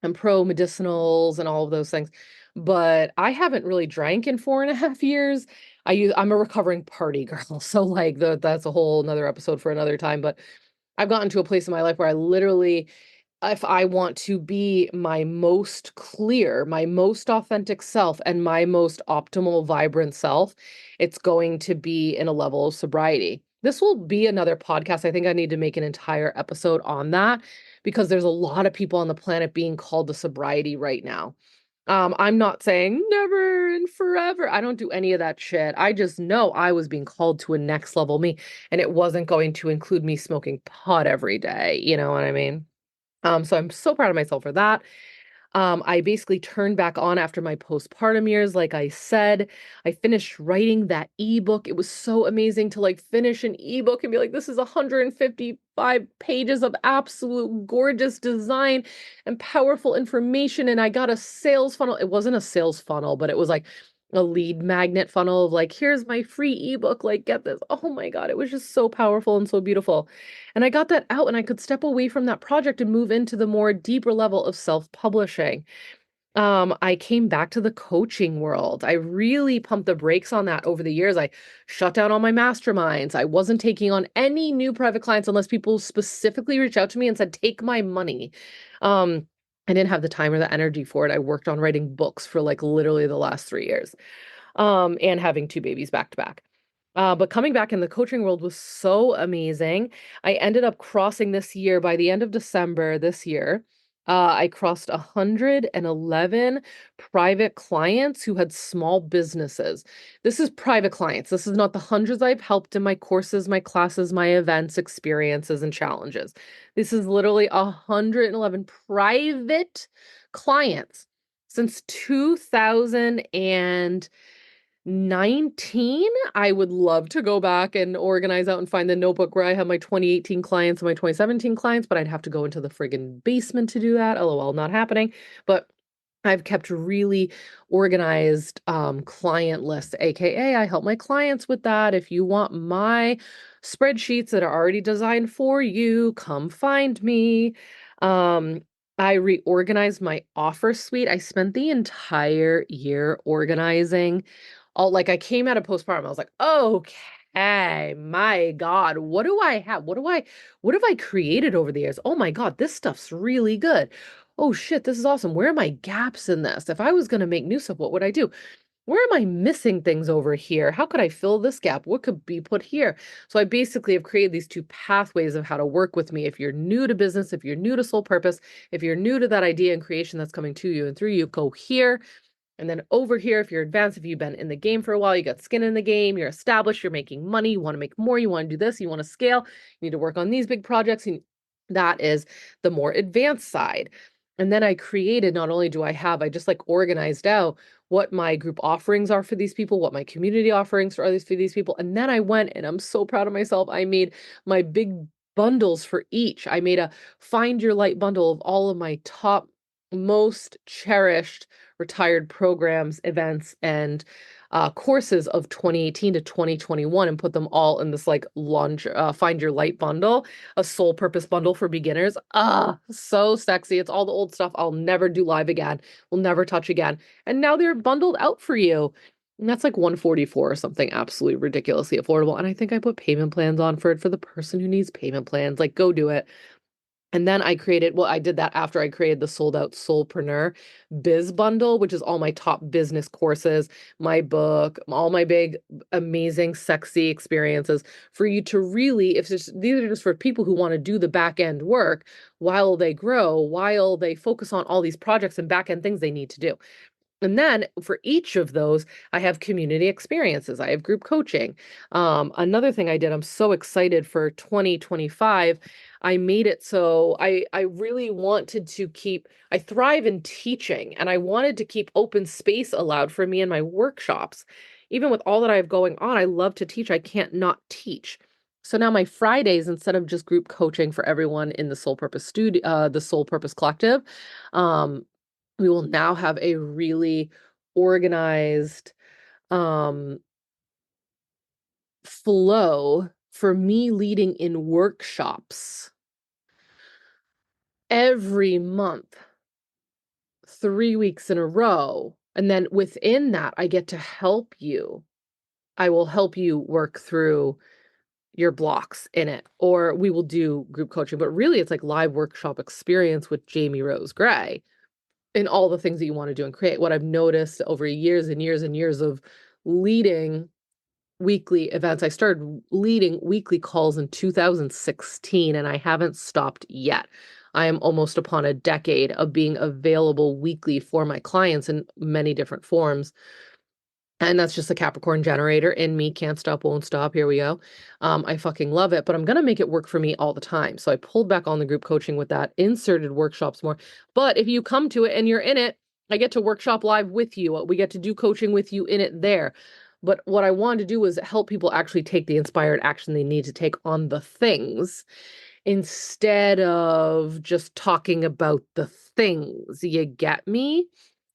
I'm pro medicinals and all of those things. But I haven't really drank in 4.5 years. I'm a recovering party girl. So like that's a whole another episode for another time. But I've gotten to a place in my life where I literally, if I want to be my most clear, my most authentic self, and my most optimal, vibrant self, it's going to be in a level of sobriety. This will be another podcast. I think I need to make an entire episode on that because there's a lot of people on the planet being called to sobriety right now. I'm not saying never and forever. I don't do any of that shit. I just know I was being called to a next level me, and it wasn't going to include me smoking pot every day. You know what I mean? So I'm so proud of myself for that. I basically turned back on after my postpartum years. Like I said, I finished writing that ebook. It was so amazing to like finish an ebook and be like, this is 155 pages of absolute gorgeous design and powerful information. And I got a sales funnel. It wasn't a sales funnel, but it was like a lead magnet funnel of like, here's my free ebook. Like, get this. Oh my God. It was just so powerful and so beautiful. And I got that out and I could step away from that project and move into the more deeper level of self-publishing. I came back to the coaching world. I really pumped the brakes on that over the years. I shut down all my masterminds. I wasn't taking on any new private clients unless people specifically reached out to me and said, take my money. Um, I didn't have the time or the energy for it. I worked on writing books for like literally the last 3 years, and having two babies back to back. But coming back in the coaching world was so amazing. I ended up crossing this year by the end of December this year. I crossed 111 private clients who had small businesses. This is private clients. This is not the hundreds I've helped in my courses, my classes, my events, experiences, and challenges. This is literally 111 private clients since 2019. I would love to go back and organize out and find the notebook where I have my 2018 clients and my 2017 clients, but I'd have to go into the friggin' basement to do that. LOL, not happening. But I've kept really organized client lists, aka I help my clients with that. If you want my spreadsheets that are already designed for you, come find me. Um, I reorganized my offer suite. I spent the entire year organizing. All like I came out of postpartum. I was like, okay, my God, what do I have? What have I created over the years? Oh my God, this stuff's really good. Oh shit, this is awesome. Where are my gaps in this? If I was going to make new stuff, what would I do? Where am I missing things over here? How could I fill this gap? What could be put here? So I basically have created these two pathways of how to work with me. If you're new to business, if you're new to soul purpose, if you're new to that idea and creation that's coming to you and through you, go here. And then over here, if you're advanced, if you've been in the game for a while, you got skin in the game, you're established, you're making money, you want to make more, you want to do this, you want to scale, you need to work on these big projects. And that is the more advanced side. And then I created, not only do I just like organized out what my group offerings are for these people, what my community offerings are for these people. And then I went and I'm so proud of myself. I made my big bundles for each. I made a find your light bundle of all of my top, most cherished retired programs, events, and courses of 2018 to 2021 and put them all in this like launch, find your light bundle, a soul purpose bundle for beginners. So sexy. It's all the old stuff I'll never do live again, will never touch again. And now they're bundled out for you. And that's like 144 or something absolutely ridiculously affordable. And I think I put payment plans on for it for the person who needs payment plans. Like, go do it. And then I did that after I created the sold out soulpreneur biz bundle, which is all my top business courses, my book, all my big, amazing, sexy experiences for you to really, these are just for people who want to do the back end work while they grow, while they focus on all these projects and back end things they need to do. And then for each of those, I have community experiences. I have group coaching. Another thing I did, I'm so excited for 2025. I made it so I really wanted to I thrive in teaching and I wanted to keep open space allowed for me in my workshops. Even with all that I have going on, I love to teach. I can't not teach. So now my Fridays, instead of just group coaching for everyone in the Soul Purpose studio, the Soul Purpose Collective, um, we will now have a really organized um flow for me leading in workshops every month, 3 weeks in a row. And then within that, I get to help you. I will help you work through your blocks in it, or we will do group coaching. But really, it's like live workshop experience with Jayme Rose Gray in all the things that you want to do and create. What I've noticed over years and years and years of leading weekly events, I started leading weekly calls in 2016, and I haven't stopped yet. I am almost upon a decade of being available weekly for my clients in many different forms. And that's just the Capricorn generator in me. Can't stop, won't stop. Here we go. I fucking love it, but I'm going to make it work for me all the time. So I pulled back on the group coaching with that, inserted workshops more. But if you come to it and you're in it, I get to workshop live with you. We get to do coaching with you in it there. But what I wanted to do was help people actually take the inspired action they need to take on the things instead of just talking about the things. You get me?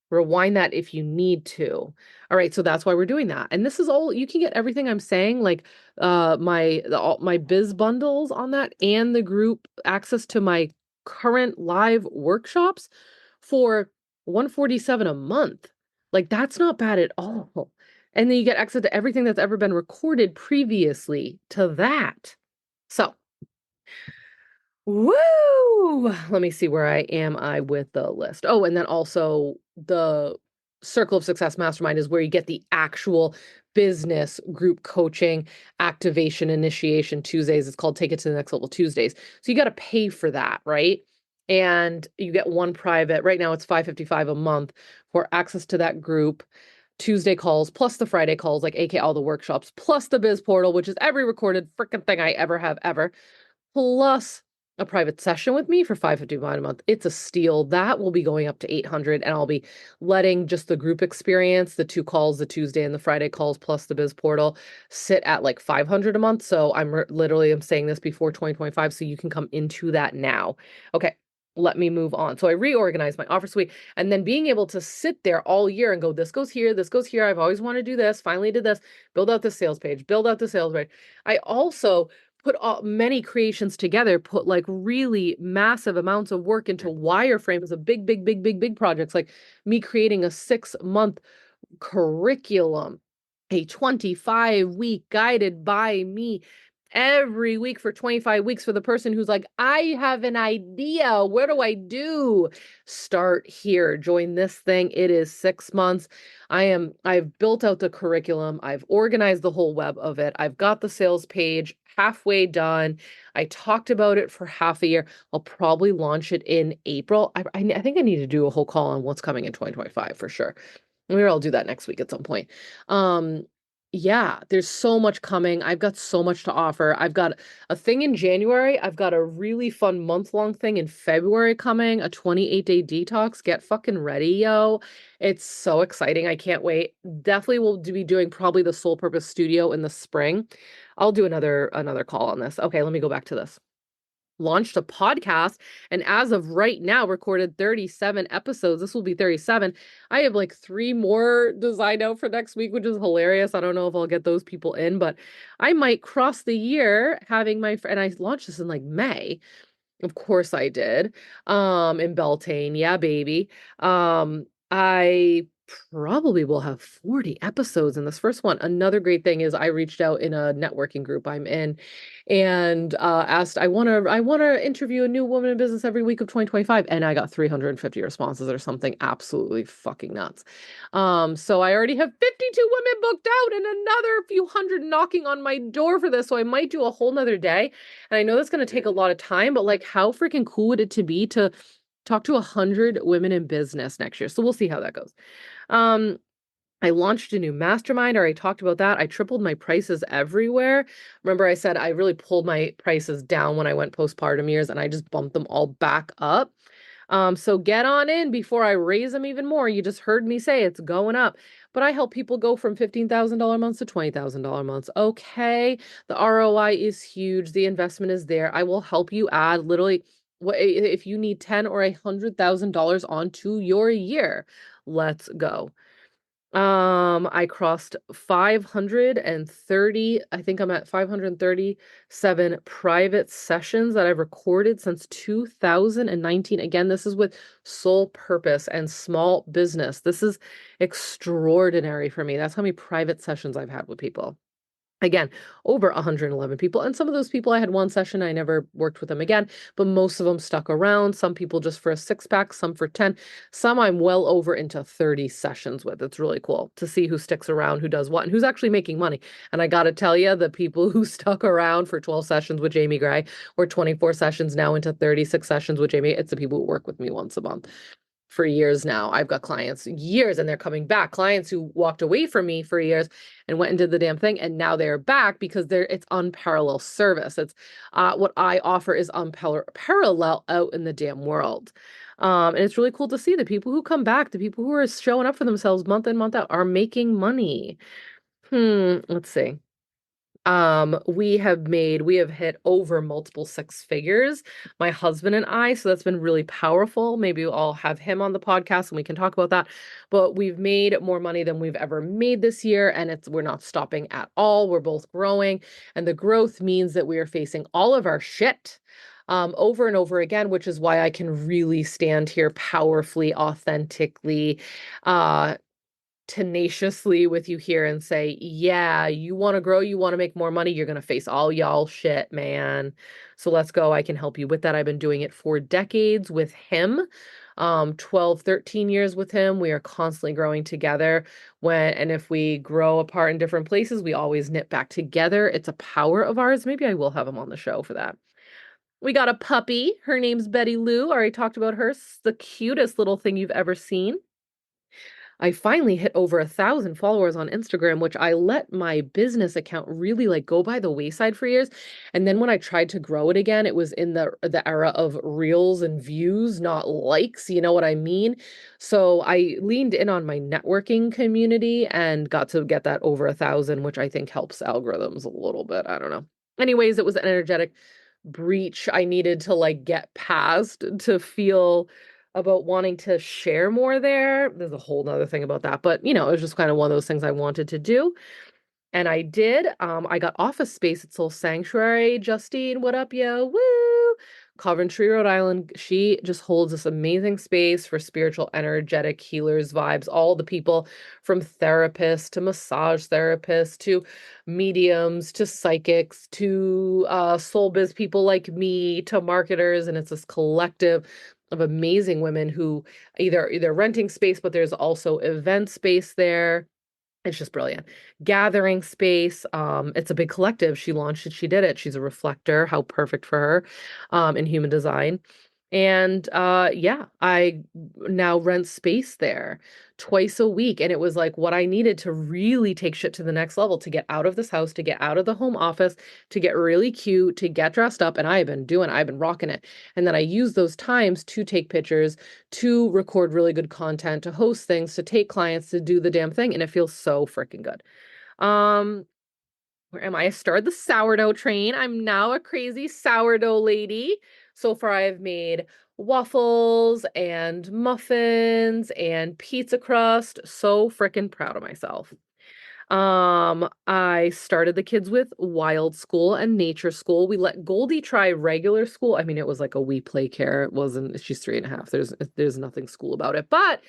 Rewind that if you need to. All right, so that's why we're doing that. And this is all, you can get everything I'm saying, like all my biz bundles on that and the group access to my current live workshops for 147 a month. Like, that's not bad at all. And then you get access to everything that's ever been recorded previously to that. So, woo! Let me see where I with the list. Oh, and then also the Circle of Success Mastermind is where you get the actual business group coaching, activation, initiation Tuesdays. It's called Take It to the Next Level Tuesdays. So you got to pay for that, right? And you get one private. Right now it's $555 a month for access to that group. Tuesday calls plus the Friday calls, like AK all the workshops, plus the biz portal, which is every recorded freaking thing I ever have ever, plus a private session with me for $555 a month. It's a steal. That will be going up to $800, and I'll be letting just the group experience, the 2 calls, the Tuesday and the Friday calls, plus the biz portal, sit at like $500 a month. So I'm saying this before 2025, so you can come into that now. Okay. Let me move on. So I reorganized my offer suite, and then being able to sit there all year and go, this goes here, this goes here. I've always wanted to do this. Finally did this. Build out the sales page, build out the sales page. I also put many creations together, put like really massive amounts of work into wireframes of big projects, like me creating a 6-month curriculum, a 25-week guided by me every week for 25 weeks for the person who's like, I have an idea. What do I do? Start here. Join this thing. It is 6 months. I've built out the curriculum. I've organized the whole web of it. I've got the sales page halfway done. I talked about it for half a year. I'll probably launch it in April. I think I need to do a whole call on what's coming in 2025 for sure. Maybe I'll do that next week at some point. Yeah, there's so much coming. I've got so much to offer. I've got a thing in January. I've got a really fun month-long thing in February coming, a 28-day detox. Get fucking ready, yo. It's so exciting. I can't wait. Definitely will be doing probably the Soul Purpose Studio in the spring. I'll do another call on this. Okay, let me go back to this. Launched a podcast, and as of right now recorded 37 episodes. This will be 37. I have like 3 more designed out for next week, which is hilarious. I don't know if I'll get those people in, but I might cross the year having and I launched this in like May. Of course I did. In Beltane. Yeah, baby. I probably will have 40 episodes in this first one. Another great thing is I reached out in a networking group I'm in and asked, I want to interview a new woman in business every week of 2025, and I got 350 responses or something absolutely fucking nuts. So I already have 52 women booked out and another few hundred knocking on my door for this. So I might do a whole nother day. And I know that's going to take a lot of time, but like, how freaking cool would it to be to talk to 100 women in business next year? So we'll see how that goes. I launched a new mastermind. I already talked about that. I tripled my prices everywhere. Remember, I said I really pulled my prices down when I went postpartum years, and I just bumped them all back up. So get on in before I raise them even more. You just heard me say it's going up. But I help people go from $15,000 months to $20,000 months. Okay. The ROI is huge. The investment is there. I will help you add literally if you need $10,000 or $100,000 onto your year. Let's go. I crossed 530. I think I'm at 537 private sessions that I've recorded since 2019. Again, this is with Soul Purpose and small business. This is extraordinary for me. That's how many private sessions I've had with people. Again, over 111 people. And some of those people, I had one session, I never worked with them again, but most of them stuck around. Some people just for a 6-pack, some for 10, some I'm well over into 30 sessions with. It's really cool to see who sticks around, who does what, and who's actually making money. And I got to tell you, the people who stuck around for 12 sessions with Jayme Gray or 24 sessions now into 36 sessions with Jayme, it's the people who work with me once a month. For years now. I've got clients years and they're coming back. Clients who walked away from me for years and went and did the damn thing, and now they're back because it's unparalleled service. It's what I offer is unparalleled out in the damn world. And it's really cool to see the people who come back, the people who are showing up for themselves month in, month out, are making money. Let's see. We have hit over multiple 6 figures, my husband and I, so that's been really powerful. Maybe I'll have him on the podcast and we can talk about that. But we've made more money than we've ever made this year, and we're not stopping at all. We're both growing, and the growth means that we are facing all of our shit. over and over again, which is why I can really stand here powerfully, authentically, uh, tenaciously with you here and say, yeah, you want to grow, you want to make more money, you're going to face all y'all shit, man. So let's go. I can help you with that. I've been doing it for decades with him. 12, 13 years with him. We are constantly growing together. And if we grow apart in different places, we always knit back together. It's a power of ours. Maybe I will have him on the show for that. We got a puppy. Her name's Betty Lou. I already talked about her. The cutest little thing you've ever seen. I finally hit over 1,000 followers on Instagram, which I let my business account really like go by the wayside for years. And then when I tried to grow it again, it was in the era of reels and views, not likes, you know what I mean? So I leaned in on my networking community and got to get that over 1,000, which I think helps algorithms a little bit. I don't know. Anyways, it was an energetic breach I needed to like get past to feel about wanting to share more there. There's a whole nother thing about that, but it was just kind of one of those things I wanted to do. And I did. I got office space at Soul Sanctuary. Justine, what up, yo? Woo! Coventry, Rhode Island. She just holds this amazing space for spiritual, energetic healers vibes. All the people from therapists to massage therapists to mediums to psychics to soul biz people like me to marketers. And it's this collective of amazing women who either renting space, but there's also event space there. It's just brilliant. Gathering space. It's a big collective. She launched it. She did it. She's a reflector. How perfect for her, in human design. And yeah, I now rent space there twice a week. And it was like what I needed to really take shit to the next level, to get out of this house, to get out of the home office, to get really cute, to get dressed up. And I've been rocking it. And then I use those times to take pictures, to record really good content, to host things, to take clients, to do the damn thing. And it feels so freaking good. Where am I? I started the sourdough train. I'm now a crazy sourdough lady. So far, I've made waffles and muffins and pizza crust. So freaking proud of myself. I started the kids with wild school and nature school. We let Goldie try regular school. I mean, it was like a we play care. It wasn't, she's 3.5. There's nothing school about it, but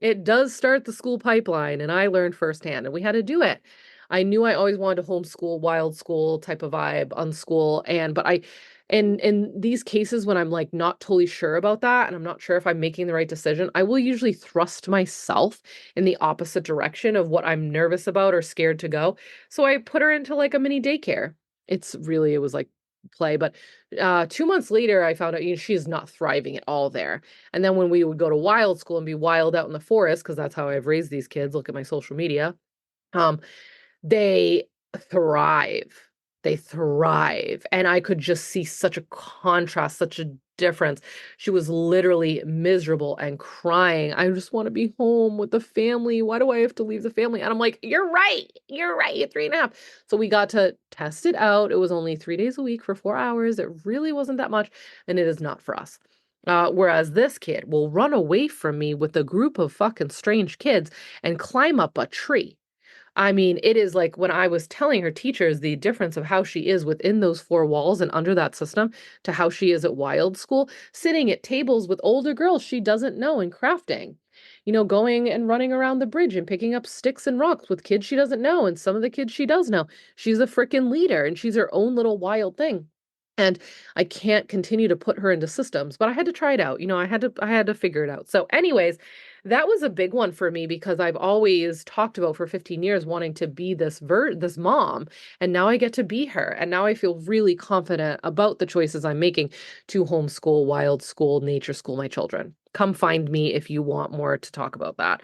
it does start the school pipeline, and I learned firsthand, and we had to do it. I knew I always wanted to homeschool, wild school type of vibe, unschool, but in these cases when I'm like not totally sure about that, and I'm not sure if I'm making the right decision, I will usually thrust myself in the opposite direction of what I'm nervous about or scared to go. So I put her into like a mini daycare. It was like play, but 2 months later, I found out she is not thriving at all there. And then when we would go to wild school and be wild out in the forest, because that's how I've raised these kids, look at my social media, um, they thrive. They thrive. And I could just see such a contrast, such a difference. She was literally miserable and crying. I just want to be home with the family. Why do I have to leave the family? And I'm like, you're right. You're right. You're 3.5. So we got to test it out. It was only 3 days a week for 4 hours. It really wasn't that much. And it is not for us. Whereas this kid will run away from me with a group of fucking strange kids and climb up a tree. I mean, it is like when I was telling her teachers the difference of how she is within those four walls and under that system to how she is at wild school, sitting at tables with older girls she doesn't know and crafting, going and running around the bridge and picking up sticks and rocks with kids she doesn't know and some of the kids she does know. She's a freaking leader and she's her own little wild thing. And I can't continue to put her into systems, but I had to try it out. I had to figure it out. So anyways, that was a big one for me because I've always talked about for 15 years wanting to be this mom, and now I get to be her. And now I feel really confident about the choices I'm making to homeschool, wild school, nature school my children. Come find me if you want more to talk about that.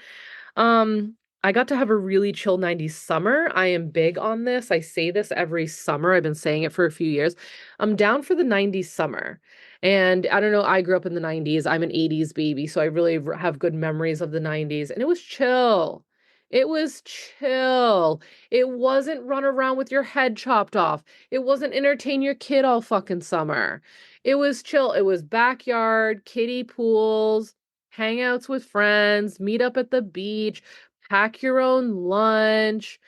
Um, I got to have a really chill 90s summer. I am big on this. I say this every summer. I've been saying it for a few years. I'm down for the 90s summer. And I don't know, I grew up in the 90s. I'm an 80s baby, so I really have good memories of the 90s. And it was chill. It was chill. It wasn't run around with your head chopped off. It wasn't entertain your kid all fucking summer. It was chill. It was backyard, kiddie pools, hangouts with friends, meet up at the beach, pack your own lunch,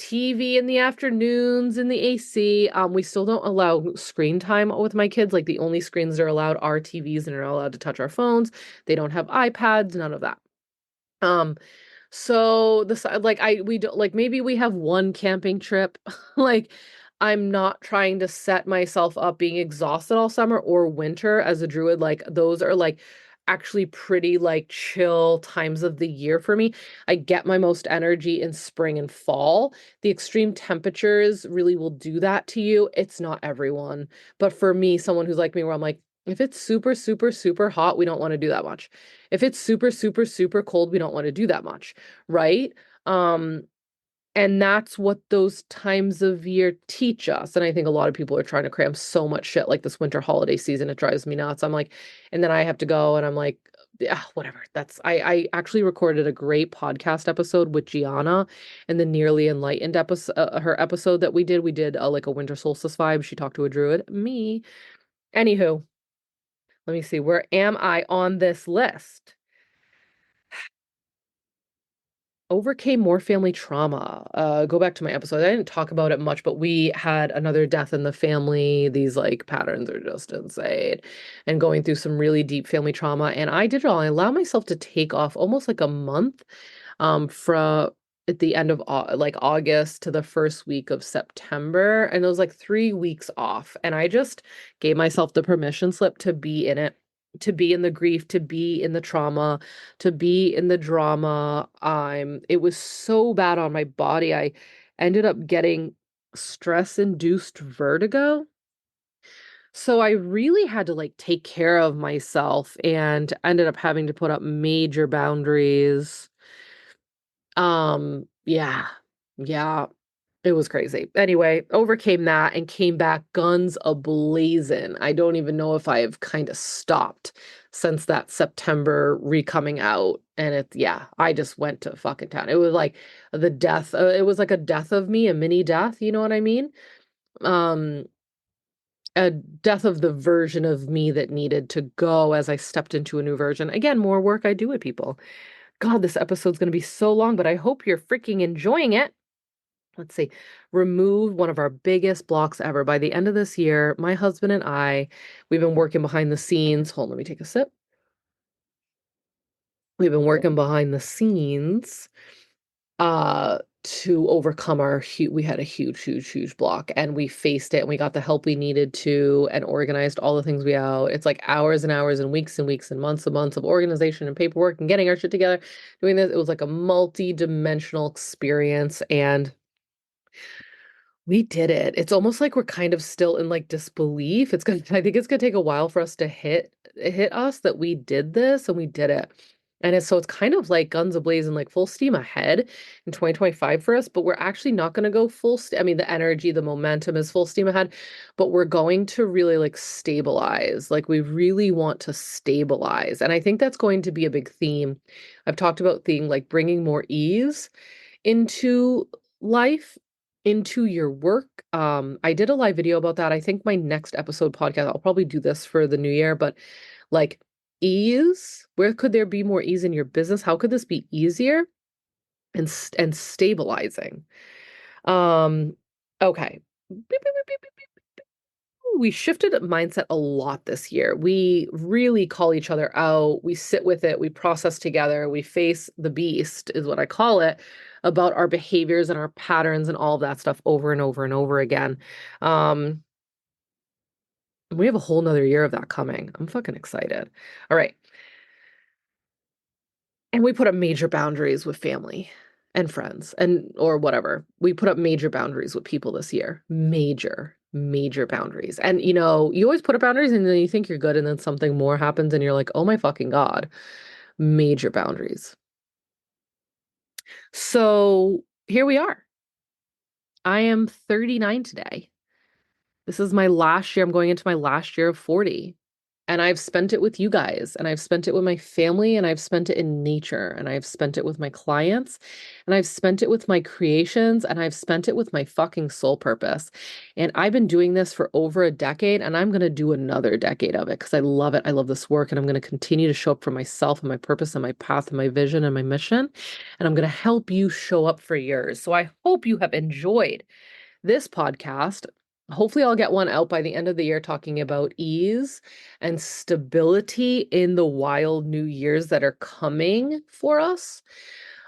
TV in the afternoons in the AC. We still don't allow screen time with my kids. Like the only screens they're allowed are TVs and they're not allowed to touch our phones. They don't have iPads, none of that. Um, so the like we don't like maybe we have one camping trip. Like I'm not trying to set myself up being exhausted all summer or winter as a druid. Like those are like actually pretty like chill times of the year for me. I get my most energy in spring and fall. The extreme temperatures really will do that to you. It's not everyone, but for me, someone who's like me where I'm like if it's super, super, super hot, we don't want to do that much. If it's super, super, super cold, we don't want to do that much, right? Um, and that's what those times of year teach us. And I think a lot of people are trying to cram so much shit like this winter holiday season. It drives me nuts. I'm like, and then I have to go and I'm like, yeah, whatever. I actually recorded a great podcast episode with Gianna and the Nearly Enlightened episode, her episode that we did like a winter solstice vibe. She talked to a druid, me. Anywho, let me see. Where am I on this list? Overcame more family trauma. Go back to my episode. I didn't talk about it much, but we had another death in the family. These like patterns are just insane. And going through some really deep family trauma. And I did it all. I allowed myself to take off almost like a month from at the end of like August to the first week of September. And it was like 3 weeks off. And I just gave myself the permission slip to be in it, to be in the grief, to be in the trauma, to be in the drama. It was so bad on my body. I ended up getting stress-induced vertigo. So I really had to like take care of myself and ended up having to put up major boundaries. Yeah. Yeah. It was crazy. Anyway, overcame that and came back guns a-blazing. I don't even know if I've kind of stopped since that September re-coming out. And yeah, I just went to fucking town. It was like the death, it was like a death of me, a mini death, you know what I mean? Um, a death of the version of me that needed to go as I stepped into a new version. Again, more work I do with people. God, this episode's going to be so long, but I hope you're freaking enjoying it. Let's see, remove one of our biggest blocks ever. By the end of this year, my husband and I, we've been working behind the scenes. Hold on, let me take a sip. We've been working behind the scenes to overcome we had a huge block and we faced it and we got the help we needed to and organized all the things we out. It's like hours and hours and weeks and months of organization and paperwork and getting our shit together, doing this. It was like a multi-dimensional experience and we did it. It's almost like we're kind of still in like disbelief. I think it's gonna take a while for us to hit us that we did this and we did it. And it's kind of like guns ablaze like full steam ahead in 2025 for us, but we're actually not gonna go I mean, the energy, the momentum is full steam ahead, but we're going to really like stabilize. Like we really want to stabilize. And I think that's going to be a big theme. I've talked about like bringing more ease into life, into your work. I did a live video about that. I think my next episode podcast, I'll probably do this for the new year, but like ease, where could there be more ease in your business? How could this be easier and stabilizing? Um, okay. Beep, beep, beep, beep, beep, beep. We shifted mindset a lot this year. We really call each other out. We sit with it. We process together. We face the beast, is what I call it, about our behaviors and our patterns and all of that stuff over and over and over again. Um, we have a whole nother year of that coming. I'm fucking excited. All right. And we put up major boundaries with family and friends and or whatever. We put up major boundaries with people this year. Major boundaries. And you always put up boundaries and then you think you're good and then something more happens and you're like, "Oh my fucking God." Major boundaries. So, here we are. I am 39 today. This is my last year. I'm going into my last year of 40. And I've spent it with you guys, and I've spent it with my family, and I've spent it in nature, and I've spent it with my clients, and I've spent it with my creations, and I've spent it with my fucking soul purpose. And I've been doing this for over a decade, and I'm going to do another decade of it because I love it. I love this work, and I'm going to continue to show up for myself and my purpose and my path and my vision and my mission. And I'm going to help you show up for yours. So I hope you have enjoyed this podcast. Hopefully, I'll get one out by the end of the year talking about ease and stability in the wild new years that are coming for us.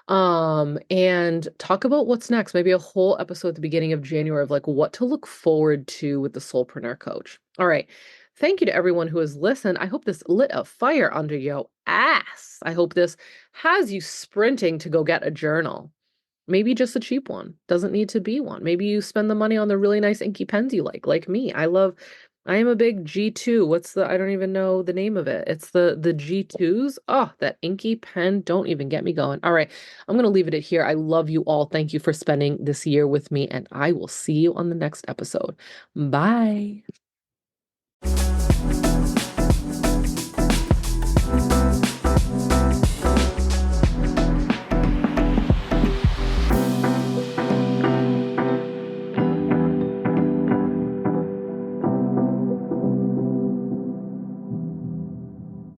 And talk about what's next. Maybe a whole episode at the beginning of January of like what to look forward to with the Soulpreneur Coach. All right. Thank you to everyone who has listened. I hope this lit a fire under your ass. I hope this has you sprinting to go get a journal. Maybe just a cheap one. Doesn't need to be one. Maybe you spend the money on the really nice inky pens you like me. I am a big G2. I don't even know the name of it. It's the G2s. Oh, that inky pen. Don't even get me going. All right. I'm going to leave it at here. I love you all. Thank you for spending this year with me, and I will see you on the next episode. Bye.